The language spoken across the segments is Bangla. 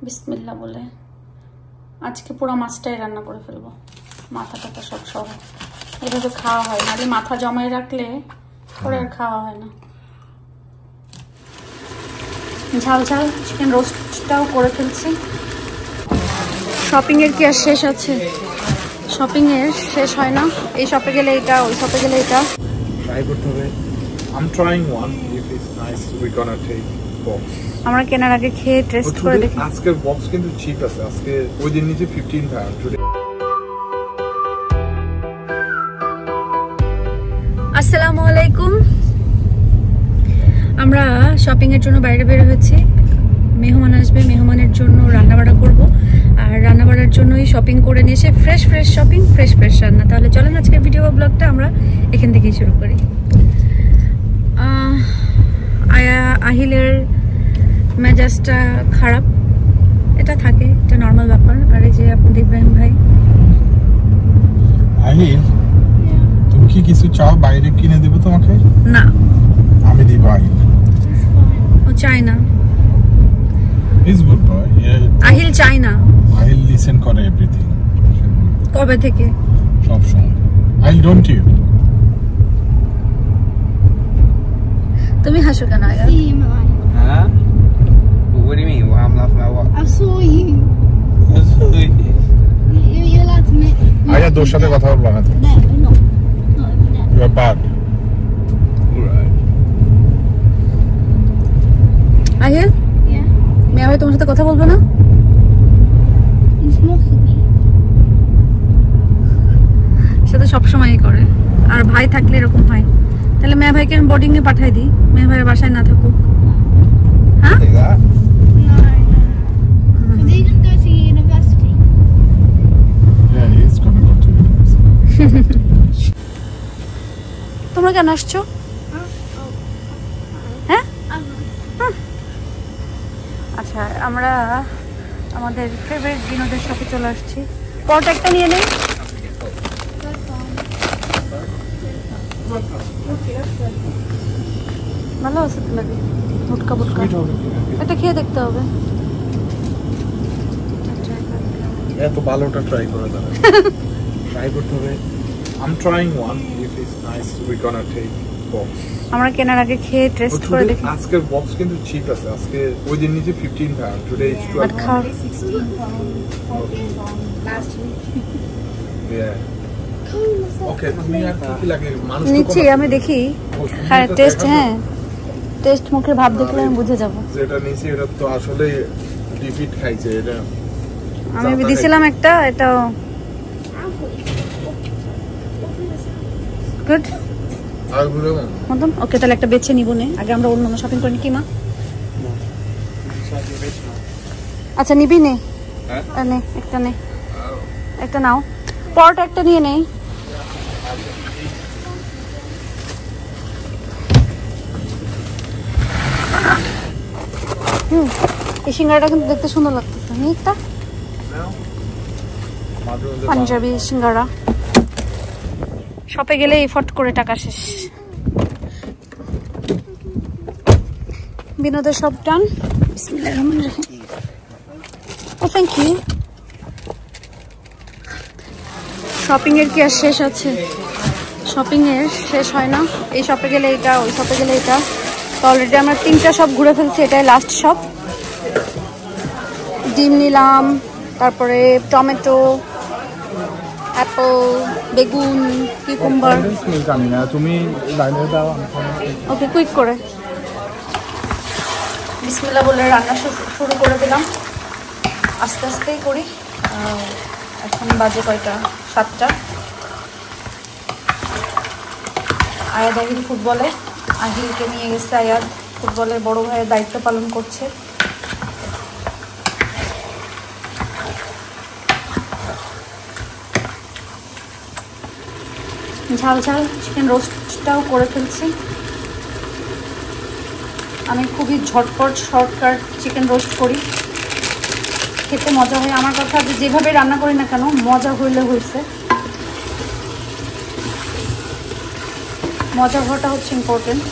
বিসমিল্লাহ বলে আজকে পুরো মাছটাই রান্না করে ফেলবো, মাথা টাথা সব সহ। এভাবে খাওয়া হয়, নাহলে মাথা জমায় রাখলে পরে আর খাওয়া হয় না। ঝাল ঝাল চিকেন রোস্টটাও করে ফেলছি। শপিং এর কি আর শেষ আছে? শপিং এর শেষ হয় না। এই শপে গেলে এটা, ওই শপে গেলে এটা। ট্রাই করতে হবে। I'm trying one. If it's nice, we're gonna take box. আমরা কেনার আগে খেয়ে টেস্ট করে দেখি। আজকের বক্স কিন্তু চিপ আছে। আজকে ওই দিন নিচে 15 pound today. আসসালামু আলাইকুম। আমরা শপিং এর জন্য বাইরে বের হয়েছি। মেহমান আসবে, মেহমানের জন্য রান্নাবাড়া করব, আর রান্নাবাড়ার জন্যই শপিং করে নিয়ে এসে ফ্রেশ শপিং, ফ্রেশ রান্না। তাহলে চলেন আজকের ভিডিও ব্লগটা আমরা এখান থেকেই শুরু করি। আহিলের মেজাজটা খারাপ, এটা থাকে, এটা নর্মাল ব্যাপার। আর এই যে আপনি ইব্রাহিম ভাই। আহিল, তুমি কি কিছু চাও বাইরে কিনে দেব তোমাকে? না, আমি দিব। আহিল ও চায় না। He's good boy. Yeah. Aahil চায় না। আহিল লিসেন করে এভরিথিং। কবে থেকে? সব সময়। Aahil don't you? তুমি হাসো কেন? Huh? What do you mean? Well, I'm laughing at what? I saw you. You're allowed to make. আয়া তোর সাথে কথা বলবো না তুমি। No, not over there. You are bad. Alright. Ahil, Yeah. মেয়ে ভাই তোমার সাথে কথা বলবো না? He's mocking me. সেটা সবসময়ই করে, আর ভাই থাকলে এরকম হয়। তাহলে মেয়ে ভাইকে আমি বোর্ডিং এ পাঠাই দিই, মেয়ে ভাইয়ের বাসায় না থাকুক। হ্যাঁ, Take that. No. Because he didn't go to university. Yeah, he's gonna go to university. তোমরা কেন আসছো? হ্যাঁ, আচ্ছা, আমরা আমাদের ফেভারিট বিনোদের শপে চলে আসছি। পট একটা নিয়ে নেই। ভালো আছে তো লাগে, ভুটকা ভুটকা। এটা খেয়ে দেখতে হবে। এত ভালোটা ট্রাই করে দাও। ট্রাই করতে হবে। I'm trying one. If it's nice, we're gonna take box. আমরা কেনার আগে খেয়ে টেস্ট করে দেখি। আজকের বক্স কিন্তু চিপ আছে। আজকে ওই দিন নিচে 15 pound, today it's 12 আর খাও। pound. 16 pounds, 14 pounds last week. Yeah. Okay, তুমি আর কি লাগে মানুষ তো নিচ্ছি, আমি দেখি। হ্যাঁ, টেস্ট, হ্যাঁ টেস্ট মুখে ভাব দেখলে আমি বুঝে যাব। যেটা নিচে এটা তো আসলে ডিফিট খাইছে। এটা আমি দিছিলাম একটা, এটাও গুড আর ঘুরে মতন। ওকে, তাহলে একটা বেছে নিব নে। আগে আমরা অন্য শপিং করি কি মা? আচ্ছা, নিবি নে। নে একটা, নে একটা নাও। পট একটা নিয়ে নেই। এই সিঙ্গারাটা কিন্তু দেখতে সুন্দর লাগতেছে। নি একটা পাঞ্জাবি সিঙ্গারা। শপে গেলে ফট করে টাকা শেষ। বিনোদের সব ডান। বিসমিল্লাহির রহমানির রহিম। ও থ্যাংক ইউ। শপিং এর কি আর শেষ আছে? শপিং এর শেষ হয় না। এই শপে গেলে এটা, ওই শপে গেলে এটা। তো অলরেডি আমরা 3টা শপ ঘুরে ফেলছি, এটাই লাস্ট শপ। ডিম নিলাম, তারপরে টমেটো, অ্যাপল, বেগুন, কিউকাম্বার। জানি না, তুমি লাইনে দাও। ওকে, কুইক করে। বিসমিল্লাহ বলে রান্না শুরু করে দিলাম। আস্তে আস্তেই করি। এখন বাজে কয়টা? 7টা। আয়াদ আহিল ফুটবলে, আহিলকে নিয়ে গেছে। আয়াদ ফুটবলের বড় ভাইয়ের দায়িত্ব পালন করছে। ঝাল ঝাল চিকেন রোস্টটাও করে ফেলছি। আমি খুবই ঝটপট শর্টকাট চিকেন রোস্ট করি, খেতে মজা হয়। আমার কথা, যেভাবে রান্না করি না কেন, মজা হইলে হয়েছে। মজা হওয়াটা হচ্ছে ইম্পর্টেন্ট।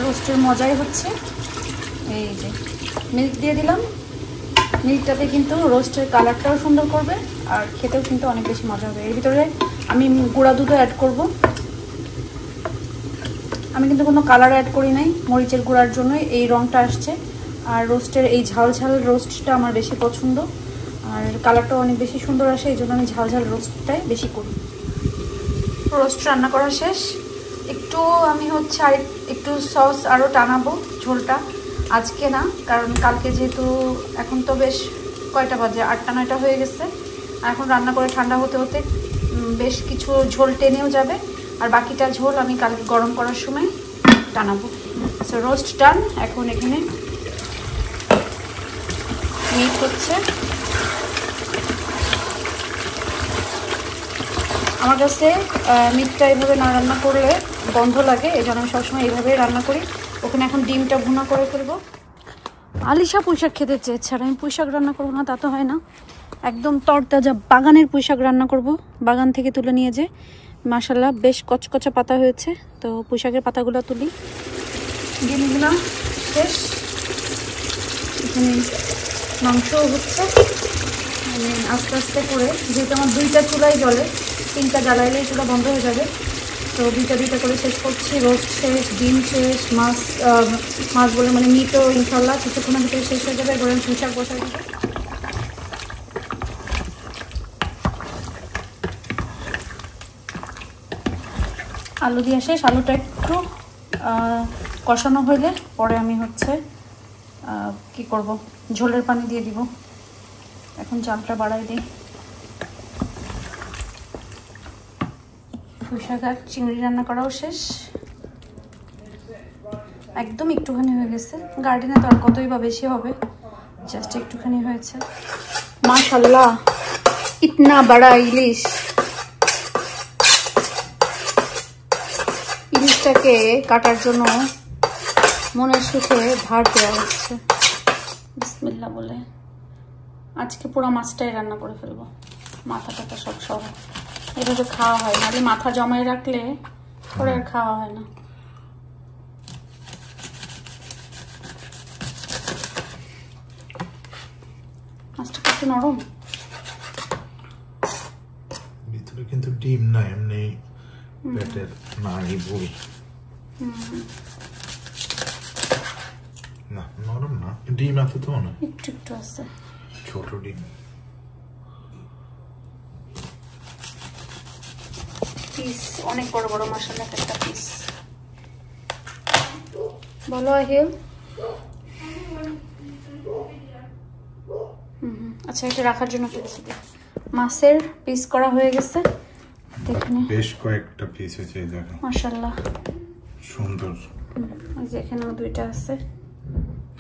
রোস্টের মজাই হচ্ছে। এই যে মিল্ক দিয়ে দিলাম, মিল্কটাতে কিন্তু রোস্টের কালারটাও সুন্দর করবে আর খেতেও কিন্তু অনেক বেশি মজা হবে। এর ভিতরে আমি গুঁড়া দুধও অ্যাড করব। আমি কিন্তু কোনো কালার অ্যাড করি নাই, মরিচের গুঁড়ার জন্যই এই রঙটা আসছে। আর রোস্টের এই ঝাল ঝাল রোস্টটা আমার বেশি পছন্দ, আর কালারটাও অনেক বেশি সুন্দর আসে, এই জন্য আমি ঝাল ঝাল রোস্টটাই বেশি করি। রোস্ট রান্না করা শেষ। একটু আমি হচ্ছে আর একটু সস আরও টানাবো ঝোলটা, আজকে না, কারণ কালকে যেহেতু এখন তো বেশ কয়টা বাজে, 8টা 9টা হয়ে গেছে। এখন রান্না করে ঠান্ডা হতে হতে বেশ কিছু ঝোল টেনেও যাবে, আর বাকিটা ঝোল আমি কালকে গরম করার সময় টানাবো। সো রোস্ট ডান। এখন এখানে মিট হচ্ছে। আমার কাছে মিটটা এইভাবে না রান্না করলে গন্ধ লাগে, এই জন্য আমি সবসময় এইভাবেই রান্না করি। ওখানে এখন ডিমটা ভুনা করে ফেলবো। আলিশা পুঁইশাক খেতে চেয়েছে, আর আমি পুঁইশাক রান্না করবো না তা তো হয় না। একদম তরতাজা বাগানের পুঁইশাক রান্না করব, বাগান থেকে তুলে নিয়ে যে মাশাল্লাহ বেশ কচকচা পাতা হয়েছে। তো পুঁইশাকের পাতাগুলো তুলি। ডিমগুলো শেষ, এখানে মাংসও হচ্ছে। মানে আস্তে আস্তে করে, যেহেতু আমার 2টা চুলাই জ্বলে, 3টা জ্বালাইলেই চুলা বন্ধ হয়ে যাবে। তো 2টা করে শেষ করছি। রোস্ট শেষ, ডিম শেষ, মাছ বলে মানে মিটও ইনশাল্লাহ কিছুক্ষণের ভিতরে শেষ হয়ে যাবে। গরম পুঁইশাক বসাই দেবে। আলু দিয়ে শেষ। আলুটা একটু কষানো হইলে পরে আমি হচ্ছে কি করব, ঝোলের পানি দিয়ে দিব। এখন জালটা বাড়াই দিই। পুঁইশাক আর চিংড়ি রান্না করাও শেষ, একদম একটুখানি হয়ে গেছে। গার্ডেনে তো আর কতই বা বেশি হবে, জাস্ট একটুখানি হয়েছে। মাশাল্লাহ ইতনা বড়া ইলিশ। ইলিশটাকে কাটার জন্য মনের সুখে ধার দেওয়া হচ্ছে। বিসমিল্লাহ বলে আজকে পুরো মাছটাই রান্না করে ফেলবো, মাথা টাথা সব সহ। এভাবে খাওয়া হয়, নাহলে মাথা জমায় রাখলে পরে আর খাওয়া হয় না। মাছটা কত নরম। ভিতরে কিন্তু ডিম না, এমনি পেটের নাড়ি বই না, নরম না। ডিম আছে তো না, একটু একটু আছে, ছোট ডিম। পিস অনেক বড় বড়, মাশাআল্লাহ একটা পিস। বলো আহিল। আচ্ছা, এটা রাখার জন্য ফেলছি। মাছের পিস করা হয়ে গেছে, দেখুন বেশ কয়েকটা পিস হয়েছে, দেখো মাশাআল্লাহ সুন্দর। এই যে এখানেও 2টা আছে,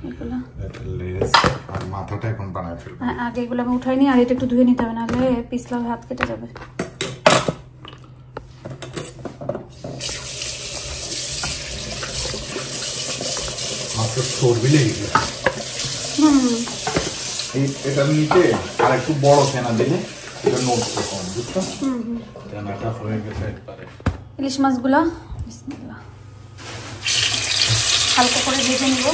এগুলো এটা লেজ আর মাথাটা এখন বানায় ফেলবো। হ্যাঁ, আগে এগুলো আমি উঠাইনি, আর এটা একটু ধুয়ে নিতে হবে, নাহলে পিছলা হাত কেটে যাবে। মাছের চর্বি লেগে গেছে। এটার নিচে আর একটু বড় ফেনা দিলে এটা নড়ছে কম, বুঝছো? ফেনাটা হয়ে গেছে একবারে। ইলিশ মাছগুলো বিসমিল্লাহ হালকা করে ভেজে নিব।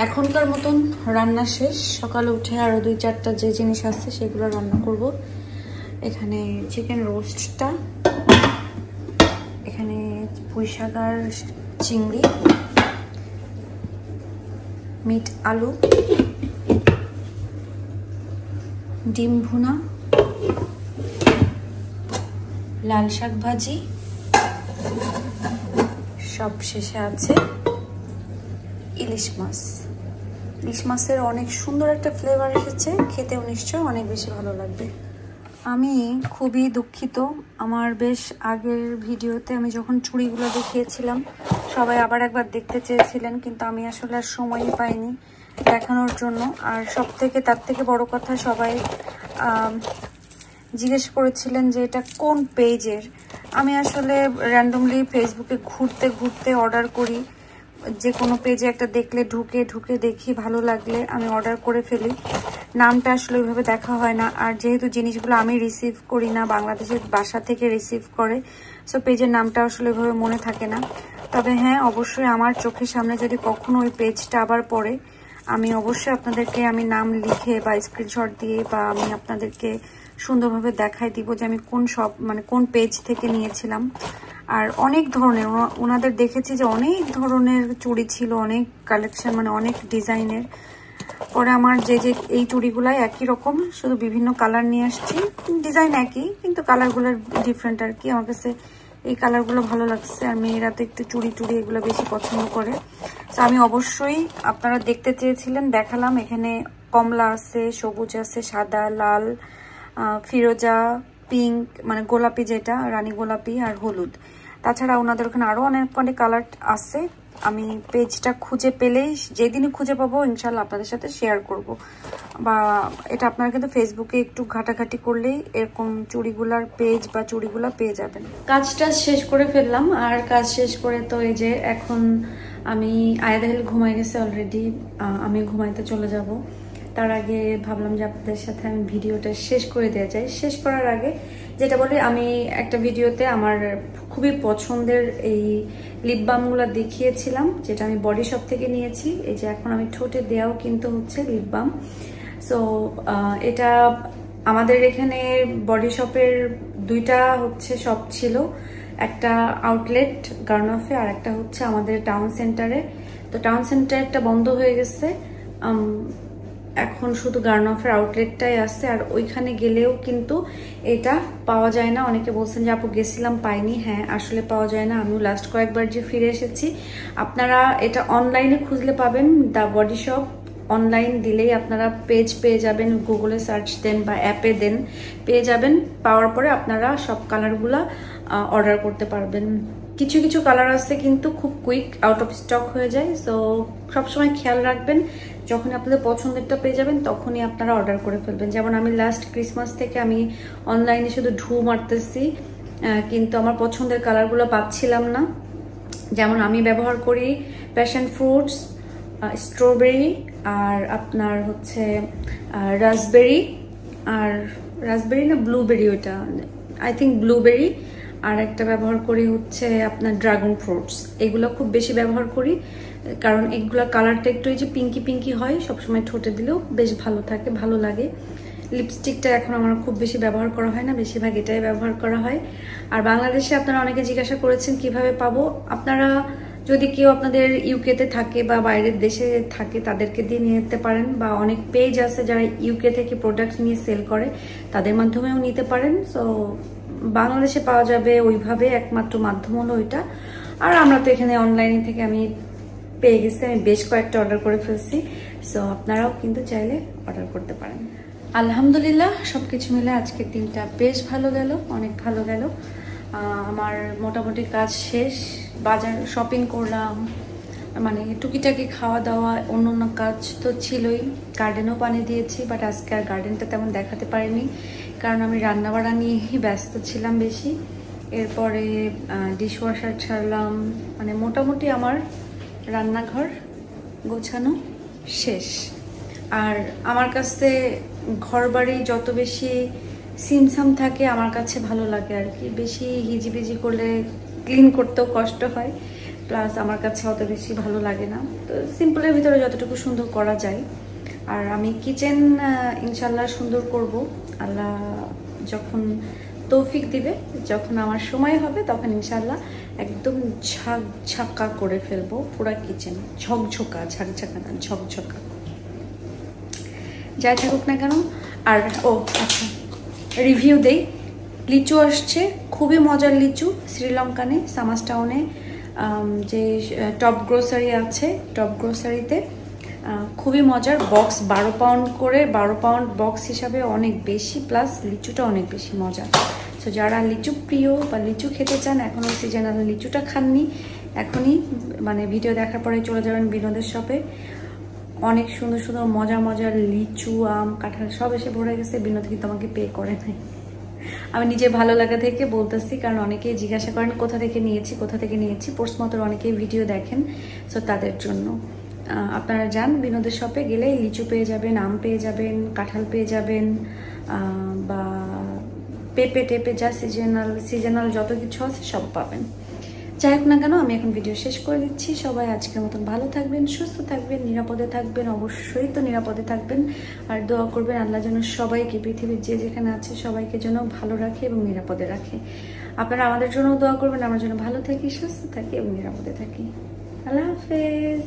এখনকার মতন রান্না শেষ। সকালে উঠে আরো 2-4টা যে জিনিস আছে সেগুলো রান্না করব। এখানে চিকেন রোস্টটা, এখানে পুঁইশাক আর চিংড়ি, মিট আলু, ডিম ভুনা, লাল শাক ভাজি, সব শেষে আছে ইলিশ মাছ। ইলিশ মাছের অনেক সুন্দর একটা ফ্লেভার এসেছে, খেতেও নিশ্চয় অনেক বেশি ভালো লাগবে। আমি খুবই দুঃখিত, আমার বেশ আগের ভিডিওতে আমি যখন চুড়িগুলো দেখিয়েছিলাম সবাই আবার একবার দেখতে চেয়েছিলেন, কিন্তু আমি আসলে আর সময়ই পাইনি দেখানোর জন্য। আর তার থেকে বড় কথা, সবাই জিজ্ঞেস করেছিলেন যে এটা কোন পেজের। আমি আসলে র্যান্ডমলি ফেসবুকে ঘুরতে ঘুরতে অর্ডার করি। যে কোনো পেজে একটা দেখলে ঢুকে দেখি, ভালো লাগলে আমি অর্ডার করে ফেলি। নামটা আসলে ওইভাবে দেখা হয় না। আর যেহেতু জিনিসগুলো আমি রিসিভ করি না, বাংলাদেশের বাসা থেকে রিসিভ করে, সো পেজের নামটা আসলে ওইভাবে মনে থাকে না। তবে হ্যাঁ, অবশ্যই আমার চোখের সামনে যদি কখনো ওই পেজটা আবার পড়ে, আমি অবশ্যই আপনাদেরকে আমি নাম লিখে বা স্ক্রিনশট দিয়ে বা আমি আপনাদেরকে সুন্দরভাবে দেখাই দিব যে আমি কোন পেজ থেকে নিয়েছিলাম। আর অনেক ধরনের ওনাদের দেখেছি যে অনেক ধরনের চুড়ি ছিল, অনেক কালেকশন, মানে অনেক ডিজাইনের। পরে আমার যে এই চুড়িগুলাই একই রকম, শুধু বিভিন্ন কালার নিয়ে আসছি। ডিজাইন একই কিন্তু কালারগুলো ডিফারেন্ট আর কি। আমার কাছে এই কালারগুলো ভালো লাগছে। আর মেয়েরা তো একটু চুড়ি এগুলো বেশি পছন্দ করে। তো আমি অবশ্যই, আপনারা দেখতে চেয়েছিলেন, দেখালাম। এখানে কমলা আছে, সবুজ আছে, সাদা, লাল, ফিরোজা, পিঙ্ক, মানে গোলাপি, যেটা রানী গোলাপি, আর হলুদ। তাছাড়া ওনাদের ওখানে আরো অনেক কালার আছে। আমি পেজটা খুঁজে পেলেই, যেদিনই খুঁজে পাবো ইনশাল্লাহ আপনাদের সাথে শেয়ার করব। বা এটা আপনারা কিন্তু ফেসবুকে একটু ঘাটাঘাটি করলেই এরকম চুড়িগুলার পেজ বা চুড়িগুলা পেয়ে যাবেন। কাজটা শেষ করে ফেললাম। আর কাজ শেষ করে তো এই যে এখন আমি আয়াদাহিল ঘুমাই গেছে অলরেডি, আমি ঘুমাইতে চলে যাব। তার আগে ভাবলাম যে আপনাদের সাথে আমি ভিডিওটা শেষ করে দেওয়া যায়। শেষ করার আগে যেটা বলি, আমি একটা ভিডিওতে আমার খুবই পছন্দের এই লিপ বামগুলো দেখিয়েছিলাম, যেটা আমি বডি শপ থেকে নিয়েছি। এই যে এখন আমি ঠোঁটে দেওয়াও কিন্তু হচ্ছে লিপ বাম। সো এটা আমাদের এখানে বডি শপের দুইটা হচ্ছে শপ ছিল, একটা আউটলেট গার্নফে আর একটা হচ্ছে আমাদের টাউন সেন্টারে। তো টাউন সেন্টারটা বন্ধ হয়ে গেছে, এখন শুধু গার্নফের আউটলেটটাই আছে। আর ওইখানে গেলেও কিন্তু এটা পাওয়া যায় না। অনেকে বলছেন যে আপু গেছিলাম পাইনি। হ্যাঁ, আসলে পাওয়া যায় না। আমিও লাস্ট কয়েকবার যে ফিরে এসেছি। আপনারা এটা অনলাইনে খুঁজলে পাবেন, দ্য বডি শপ অনলাইন দিলেই আপনারা পেজ পেয়ে যাবেন। গুগলে সার্চ দেন বা অ্যাপে দেন, পেয়ে যাবেন। পাওয়ার পরে আপনারা সব কালারগুলা অর্ডার করতে পারবেন। কিছু কিছু কালার আছে কিন্তু খুব কুইক আউট অফ স্টক হয়ে যায়। সো সবসময় খেয়াল রাখবেন, যখন আপনাদের পছন্দেরটা পেয়ে যাবেন তখনই আপনারা অর্ডার করে ফেলবেন। যেমন আমি লাস্ট ক্রিসমাস থেকে আমি অনলাইনে শুধু ঢু মারতেছি, কিন্তু আমার পছন্দের কালারগুলো পাচ্ছিলাম না। যেমন আমি ব্যবহার করি প্যাশন ফ্রুটস, স্ট্রবেরি, আর আপনার হচ্ছে রাসবেরি, আর রাসবেরি না ব্লুবেরি, ওইটা আই থিঙ্ক ব্লুবেরি। আর একটা ব্যবহার করি হচ্ছে আপনার ড্রাগন ফ্রুটস। এগুলো খুব বেশি ব্যবহার করি, কারণ এগুলা কালারটা একটু এই যে পিঙ্কি পিঙ্কি হয়, সবসময় ঠোঁটে দিলেও বেশ ভালো থাকে, ভালো লাগে। লিপস্টিকটা এখন আমার খুব বেশি ব্যবহার করা হয় না, বেশিরভাগ এটাই ব্যবহার করা হয়। আর বাংলাদেশে আপনারা অনেকে জিজ্ঞাসা করেছেন কিভাবে পাবো। আপনারা যদি কেউ আপনাদের ইউকেতে থাকে বা বাইরের দেশে থাকে, তাদেরকে দিয়ে নিয়ে যেতে পারেন। বা অনেক পেজ আছে যারা ইউকে থেকে প্রোডাক্ট নিয়ে সেল করে, তাদের মাধ্যমেও নিতে পারেন। সো বাংলাদেশে পাওয়া যাবে ওইভাবে, একমাত্র মাধ্যম হলো ওইটা। আর আমরা তো এখানে অনলাইনে থেকে আমি পেয়ে গেছি, আমি বেশ কয়েকটা অর্ডার করে ফেলছি। সো আপনারাও কিন্তু চাইলে অর্ডার করতে পারেন। আলহামদুলিল্লাহ, সবকিছু মিলে আজকের দিনটা বেশ ভালো গেল, অনেক ভালো গেল। আমার মোটামুটি কাজ শেষ, বাজার শপিং করলাম, মানে টুকিটাকি খাওয়া দাওয়া, অন্য কাজ তো ছিলই। গার্ডেনও পানি দিয়েছি, বাট আজকে আর গার্ডেনটা তেমন দেখাতে পারিনি, কারণ আমি রান্নাবাড়া নিয়েই ব্যস্ত ছিলাম বেশি। এরপরে ডিশওয়াশার ছাড়লাম, মানে মোটামুটি আমার রান্নাঘর গোছানো শেষ। আর আমার কাছে ঘর বাড়ি যত বেশি সিমসাম থাকে আমার কাছে ভালো লাগে আর কি। বেশি হিজিবিজি করলে ক্লিন করতেও কষ্ট হয়, প্লাস আমার কাছে অত বেশি ভালো লাগে না। তো সিম্পলের ভিতরে যতটুকু সুন্দর করা যায়। আর আমি কিচেন ইনশাল্লাহ সুন্দর করব, আল্লাহ যখন তৌফিক দিবে, যখন আমার সময় হবে তখন ইনশাল্লাহ একদম ঝাঁকা করে ফেলবো পুরা কিচেন, ঝকঝকা, ঝাঁকঝাঁকা না, ঝকঝকা, যাই থাকুক না কেন। আর আচ্ছা, রিভিউ দেই। লিচু আসছে, খুবই মজার লিচু। শ্রীলঙ্কানে সামাস টাউনে যে টপ গ্রোসারি আছে, টপ গ্রোসারিতে খুবই মজার। বক্স 12 পাউন্ড করে, 12 পাউন্ড বক্স হিসাবে অনেক বেশি, প্লাস লিচুটা অনেক বেশি মজা। সো যারা লিচু প্রিয় বা লিচু খেতে চান, এখনও সিজনাল লিচুটা খাননি, এখনই মানে ভিডিও দেখার পরে চলে যাবেন বিনোদের শপে। অনেক সুন্দর সুন্দর মজার লিচু, আম, কাঁঠাল সব এসে ভরে গেছে। বিনোদ কিন্তু আমাকে পে করে নাই, আমি নিজে ভালো লাগা থেকে বলতেছি, কারণ অনেকেই জিজ্ঞাসা করেন কোথা থেকে নিয়েছি। পোস্টমতর অনেকেই ভিডিও দেখেন, সো তাদের জন্য আপনারা যান বিনোদের শপে গেলে লিচু পেয়ে যাবেন, আম পেয়ে যাবেন, কাঁঠাল পেয়ে যাবেন, বা পেঁপে টেপে যা সিজনাল যত কিছু আছে সব পাবেন। যাই হোক না কেন, আমি এখন ভিডিও শেষ করে দিচ্ছি। সবাই আজকের মতন ভালো থাকবেন, সুস্থ থাকবেন, নিরাপদে থাকবেন, অবশ্যই তো নিরাপদে থাকবেন। আর দোয়া করবেন আল্লাহ যেন সবাইকে, পৃথিবীর যে যেখানে আছে সবাইকে যেন ভালো রাখে এবং নিরাপদে রাখে। আপনারা আমাদের জন্য দোয়া করবেন, আমরা যেন ভালো থাকি, সুস্থ থাকি এবং নিরাপদে থাকি। আল্লাহ হাফেজ।